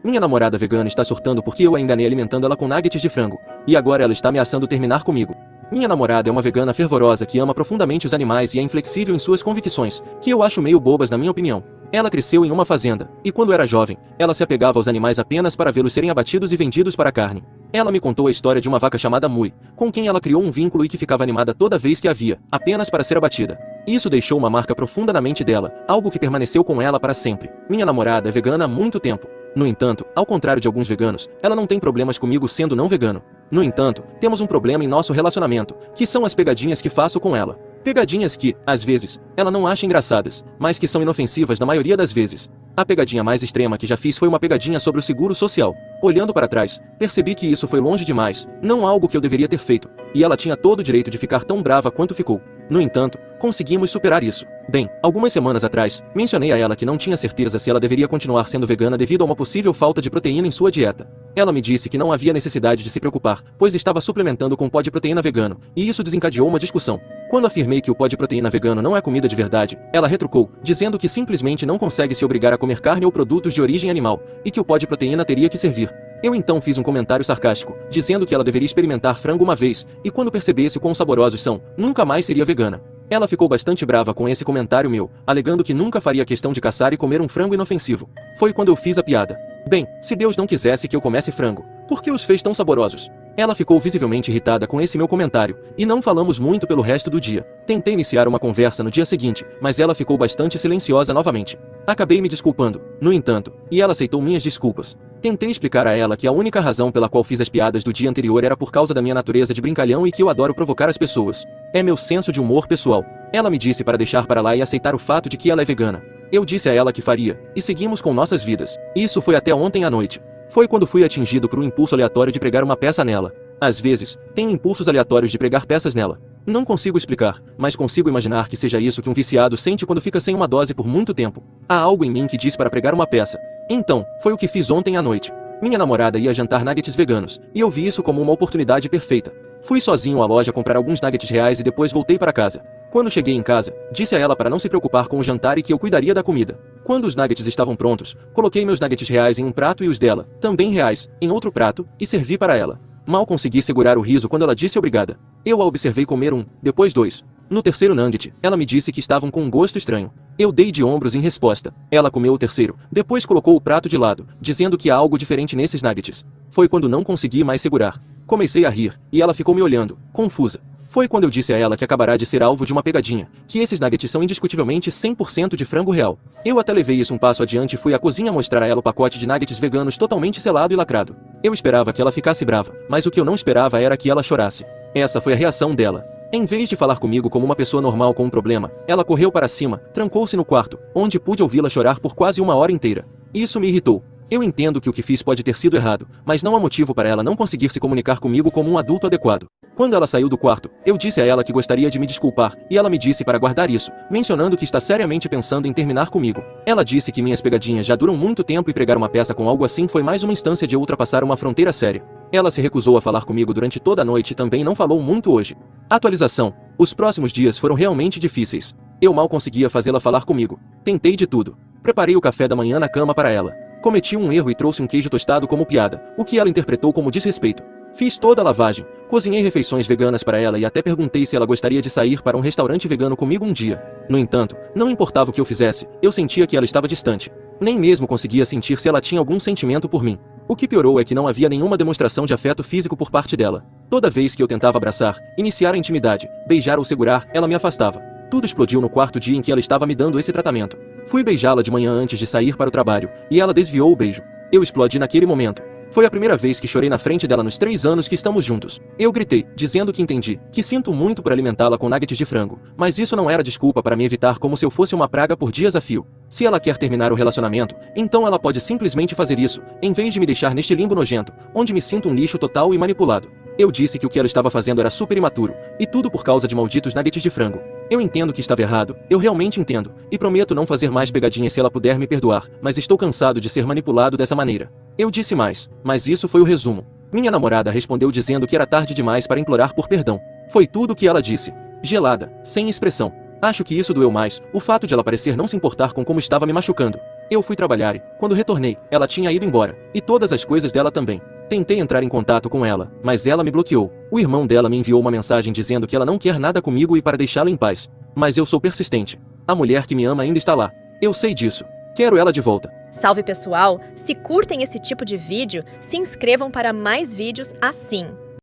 Minha namorada vegana está surtando porque eu a enganei alimentando ela com nuggets de frango. E agora ela está ameaçando terminar comigo. Minha namorada é uma vegana fervorosa que ama profundamente os animais e é inflexível em suas convicções, que eu acho meio bobas na minha opinião. Ela cresceu em uma fazenda, e quando era jovem, ela se apegava aos animais apenas para vê-los serem abatidos e vendidos para carne. Ela me contou a história de uma vaca chamada Mui, com quem ela criou um vínculo e que ficava animada toda vez que a via, apenas para ser abatida. Isso deixou uma marca profunda na mente dela, algo que permaneceu com ela para sempre. Minha namorada é vegana há muito tempo. No entanto, ao contrário de alguns veganos, ela não tem problemas comigo sendo não vegano. No entanto, temos um problema em nosso relacionamento, que são as pegadinhas que faço com ela. Pegadinhas que, às vezes, ela não acha engraçadas, mas que são inofensivas na maioria das vezes. A pegadinha mais extrema que já fiz foi uma pegadinha sobre o seguro social. Olhando para trás, percebi que isso foi longe demais, não algo que eu deveria ter feito, e ela tinha todo o direito de ficar tão brava quanto ficou. No entanto, conseguimos superar isso. Bem, algumas semanas atrás, mencionei a ela que não tinha certeza se ela deveria continuar sendo vegana devido a uma possível falta de proteína em sua dieta. Ela me disse que não havia necessidade de se preocupar, pois estava suplementando com pó de proteína vegano, e isso desencadeou uma discussão. Quando afirmei que o pó de proteína vegano não é comida de verdade, ela retrucou, dizendo que simplesmente não consegue se obrigar a comer carne ou produtos de origem animal, e que o pó de proteína teria que servir. Eu então fiz um comentário sarcástico, dizendo que ela deveria experimentar frango uma vez, e quando percebesse quão saborosos são, nunca mais seria vegana. Ela ficou bastante brava com esse comentário meu, alegando que nunca faria questão de caçar e comer um frango inofensivo. Foi quando eu fiz a piada. Bem, se Deus não quisesse que eu comesse frango, por que os fez tão saborosos? Ela ficou visivelmente irritada com esse meu comentário, e não falamos muito pelo resto do dia. Tentei iniciar uma conversa no dia seguinte, mas ela ficou bastante silenciosa novamente. Acabei me desculpando, no entanto, e ela aceitou minhas desculpas. Tentei explicar a ela que a única razão pela qual fiz as piadas do dia anterior era por causa da minha natureza de brincalhão e que eu adoro provocar as pessoas. É meu senso de humor pessoal. Ela me disse para deixar para lá e aceitar o fato de que ela é vegana. Eu disse a ela que faria, e seguimos com nossas vidas. Isso foi até ontem à noite. Foi quando fui atingido por um impulso aleatório de pregar uma peça nela. Às vezes, tenho impulsos aleatórios de pregar peças nela. Não consigo explicar, mas consigo imaginar que seja isso que um viciado sente quando fica sem uma dose por muito tempo. Há algo em mim que diz para pregar uma peça. Então, foi o que fiz ontem à noite. Minha namorada ia jantar nuggets veganos, e eu vi isso como uma oportunidade perfeita. Fui sozinho à loja comprar alguns nuggets reais e depois voltei para casa. Quando cheguei em casa, disse a ela para não se preocupar com o jantar e que eu cuidaria da comida. Quando os nuggets estavam prontos, coloquei meus nuggets reais em um prato e os dela, também reais, em outro prato, e servi para ela. Mal consegui segurar o riso quando ela disse obrigada. Eu a observei comer um, depois dois. No terceiro nugget, ela me disse que estavam com um gosto estranho. Eu dei de ombros em resposta. Ela comeu o terceiro, depois colocou o prato de lado, dizendo que há algo diferente nesses nuggets. Foi quando não consegui mais segurar. Comecei a rir, e ela ficou me olhando, confusa. Foi quando eu disse a ela que acabará de ser alvo de uma pegadinha, que esses nuggets são indiscutivelmente 100% de frango real. Eu até levei isso um passo adiante e fui à cozinha mostrar a ela o pacote de nuggets veganos totalmente selado e lacrado. Eu esperava que ela ficasse brava, mas o que eu não esperava era que ela chorasse. Essa foi a reação dela. Em vez de falar comigo como uma pessoa normal com um problema, ela correu para cima, trancou-se no quarto, onde pude ouvi-la chorar por quase uma hora inteira. Isso me irritou. Eu entendo que o que fiz pode ter sido errado, mas não há motivo para ela não conseguir se comunicar comigo como um adulto adequado. Quando ela saiu do quarto, eu disse a ela que gostaria de me desculpar, e ela me disse para guardar isso, mencionando que está seriamente pensando em terminar comigo. Ela disse que minhas pegadinhas já duram muito tempo e pregar uma peça com algo assim foi mais uma instância de ultrapassar uma fronteira séria. Ela se recusou a falar comigo durante toda a noite e também não falou muito hoje. Atualização. Os próximos dias foram realmente difíceis. Eu mal conseguia fazê-la falar comigo. Tentei de tudo. Preparei o café da manhã na cama para ela. Cometi um erro e trouxe um queijo tostado como piada, o que ela interpretou como desrespeito. Fiz toda a lavagem, cozinhei refeições veganas para ela e até perguntei se ela gostaria de sair para um restaurante vegano comigo um dia. No entanto, não importava o que eu fizesse, eu sentia que ela estava distante. Nem mesmo conseguia sentir se ela tinha algum sentimento por mim. O que piorou é que não havia nenhuma demonstração de afeto físico por parte dela. Toda vez que eu tentava abraçar, iniciar a intimidade, beijar ou segurar, ela me afastava. Tudo explodiu no quarto dia em que ela estava me dando esse tratamento. Fui beijá-la de manhã antes de sair para o trabalho, e ela desviou o beijo. Eu explodi naquele momento. Foi a primeira vez que chorei na frente dela nos 3 anos que estamos juntos. Eu gritei, dizendo que entendi, que sinto muito por alimentá-la com nuggets de frango, mas isso não era desculpa para me evitar como se eu fosse uma praga por dias a fio. Se ela quer terminar o relacionamento, então ela pode simplesmente fazer isso, em vez de me deixar neste limbo nojento, onde me sinto um lixo total e manipulado. Eu disse que o que ela estava fazendo era super imaturo, e tudo por causa de malditos nuggets de frango. Eu entendo que estava errado, eu realmente entendo, e prometo não fazer mais pegadinhas se ela puder me perdoar, mas estou cansado de ser manipulado dessa maneira. Eu disse mais, mas isso foi o resumo. Minha namorada respondeu dizendo que era tarde demais para implorar por perdão. Foi tudo o que ela disse. Gelada, sem expressão. Acho que isso doeu mais, o fato de ela parecer não se importar com como estava me machucando. Eu fui trabalhar e, quando retornei, ela tinha ido embora, e todas as coisas dela também. Tentei entrar em contato com ela, mas ela me bloqueou. O irmão dela me enviou uma mensagem dizendo que ela não quer nada comigo e para deixá-la em paz. Mas eu sou persistente. A mulher que me ama ainda está lá. Eu sei disso. Quero ela de volta. Salve pessoal! Se curtem esse tipo de vídeo, se inscrevam para mais vídeos assim.